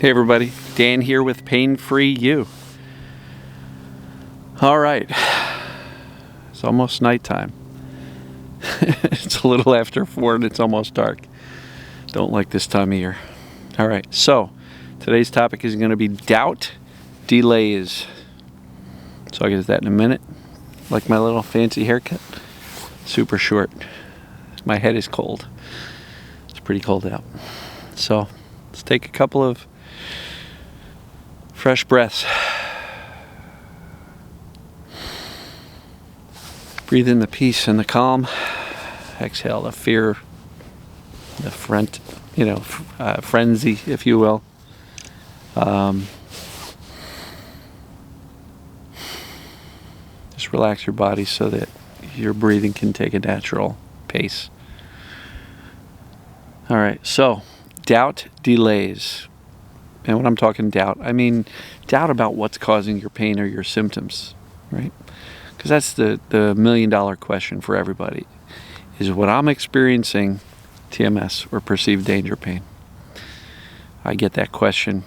Hey everybody, Dan here with Pain Free You. All right, it's almost nighttime. It's a little after 4 and it's almost dark. Don't like this time of year. All right, so today's topic is going to be doubt delays. So I'll get to that in a minute. Like my little fancy haircut, super short. My head is cold. It's pretty cold out. So let's take a couple of fresh breaths. Breathe in the peace and the calm. Exhale the fear, the frenzy, if you will. Just relax your body so that your breathing can take a natural pace. All right, so doubt delays. And when I'm talking doubt, I mean doubt about what's causing your pain or your symptoms, right? Because that's the million-dollar question for everybody. Is what I'm experiencing TMS or perceived danger pain? I get that question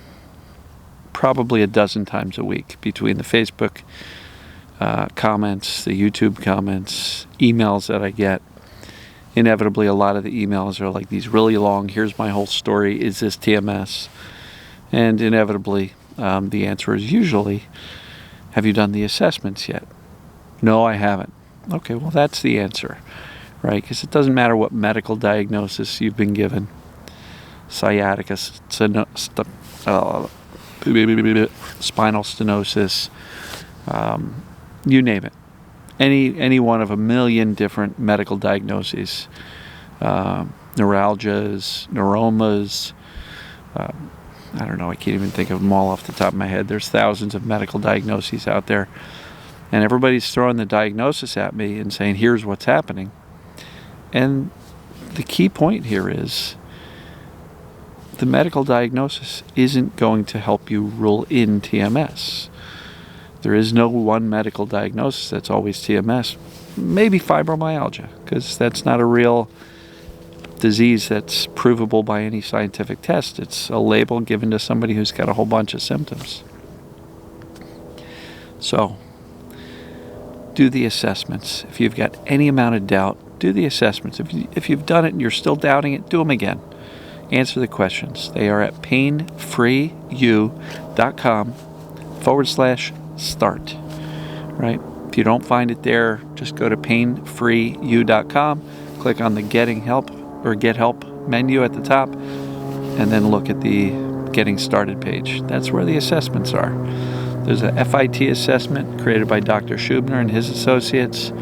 probably a dozen times a week between the Facebook comments, the YouTube comments, emails that I get. Inevitably, a lot of the emails are like these really long, here's my whole story, is this TMS? And inevitably, the answer is usually, have you done the assessments yet? No, I haven't. Okay, well, that's the answer, right? Because it doesn't matter what medical diagnosis you've been given. Sciatica, spinal stenosis, you name it. Any one of a million different medical diagnoses, neuralgias, neuromas, I don't know, I can't even think of them all off the top of my head. There's thousands of medical diagnoses out there. And everybody's throwing the diagnosis at me and saying, here's what's happening. And the key point here is the medical diagnosis isn't going to help you rule in TMS. There is no one medical diagnosis that's always TMS. Maybe fibromyalgia, because that's not a real disease that's provable by any scientific test. It's a label given to somebody who's got a whole bunch of symptoms. So, do the assessments. If you've got any amount of doubt, do the assessments. If you've done it and you're still doubting it, do them again. Answer the questions. They are at painfreeyou.com/start. Right? If you don't find it there, just go to painfreeyou.com, click on the Getting Help or Get Help menu at the top, and then look at the Getting Started page. That's where the assessments are. There's a FIT assessment created by Dr. Schubner and his associates,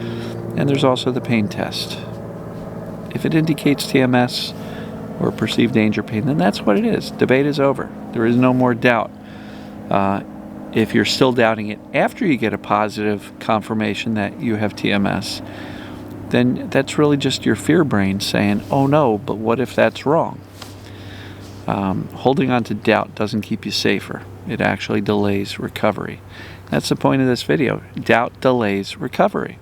and there's also the pain test. If it indicates TMS or perceived danger pain, then that's what it is. Debate is over. There is no more doubt. If you're still doubting it after you get a positive confirmation that you have TMS, then that's really just your fear brain saying, oh no, but what if that's wrong? Holding on to doubt doesn't keep you safer. It actually delays recovery. That's the point of this video. Doubt delays recovery.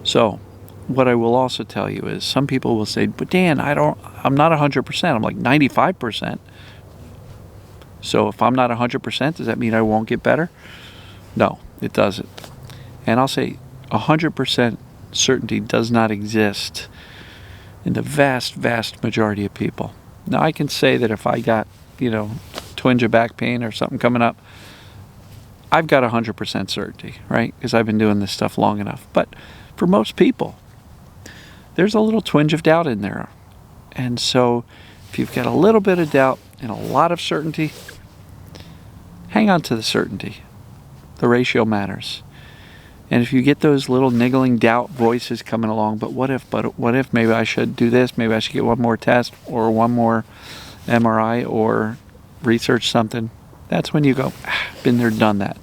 So, what I will also tell you is some people will say, but Dan, I'm not 100%. I'm like 95%. So if I'm not 100%, does that mean I won't get better? No, it doesn't. And I'll say 100% certainty does not exist in the vast, vast majority of people. Now, I can say that if I got, twinge of back pain or something coming up, I've got 100% certainty, right? Because I've been doing this stuff long enough. But for most people, there's a little twinge of doubt in there. And so if you've got a little bit of doubt and a lot of certainty, hang on to the certainty. The ratio matters. And if you get those little niggling doubt voices coming along, but what if, maybe I should do this, maybe I should get one more test or one more MRI or research something, that's when you go, been there, done that.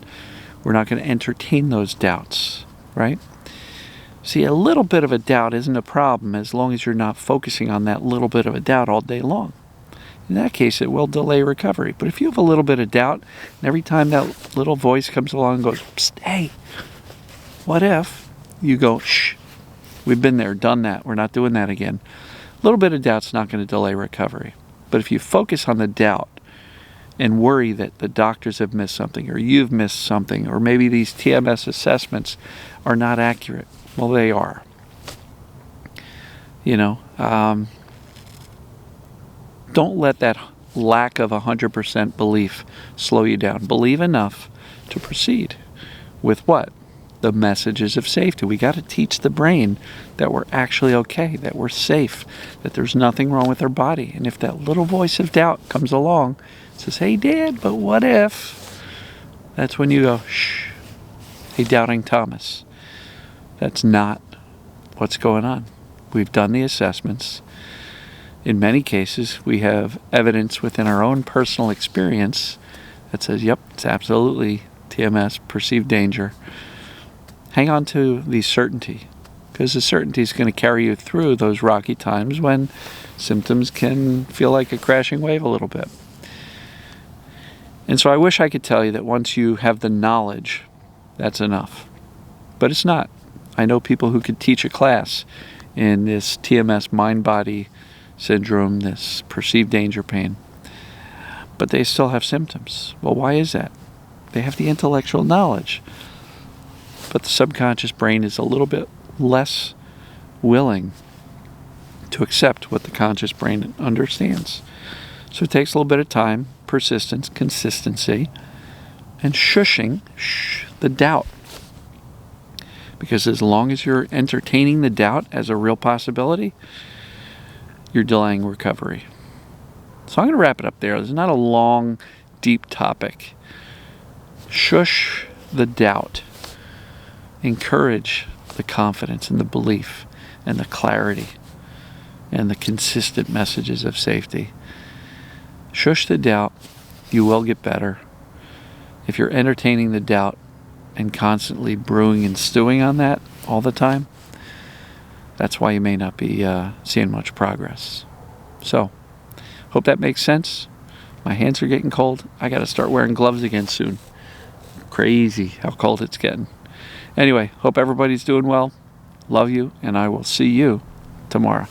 We're not going to entertain those doubts, right? See, a little bit of a doubt isn't a problem as long as you're not focusing on that little bit of a doubt all day long. In that case, it will delay recovery. But if you have a little bit of doubt, and every time that little voice comes along and goes, psst, hey, what if? You go, shh, we've been there, done that. We're not doing that again. A little bit of doubt's not going to delay recovery. But if you focus on the doubt and worry that the doctors have missed something, or you've missed something, or maybe these TMS assessments are not accurate, well, they are. Don't let that lack of 100% belief slow you down. Believe enough to proceed with what? The messages of safety. We got to teach the brain that we're actually okay, that we're safe, that there's nothing wrong with our body. And if that little voice of doubt comes along, says, hey, Dad, but what if? That's when you go, shh, hey, doubting Thomas. That's not what's going on. We've done the assessments. In many cases, we have evidence within our own personal experience that says, yep, it's absolutely TMS, perceived danger. Hang on to the certainty, because the certainty is going to carry you through those rocky times when symptoms can feel like a crashing wave a little bit. And so I wish I could tell you that once you have the knowledge, that's enough. But it's not. I know people who could teach a class in this TMS mind-body syndrome, this perceived danger pain, but they still have symptoms. Well, why is that? They have the intellectual knowledge, but the subconscious brain is a little bit less willing to accept what the conscious brain understands. So it takes a little bit of time, persistence, consistency, and shushing the doubt. Because as long as you're entertaining the doubt as a real possibility, you're delaying recovery. So I'm going to wrap it up there. It's not a long, deep topic. Shush the doubt. Encourage the confidence and the belief and the clarity and the consistent messages of safety. Shush the doubt. You will get better. If you're entertaining the doubt and constantly brewing and stewing on that all the time, that's why you may not be seeing much progress. So, hope that makes sense. My hands are getting cold. I got to start wearing gloves again soon. Crazy how cold it's getting. Anyway, hope everybody's doing well. Love you, and I will see you tomorrow.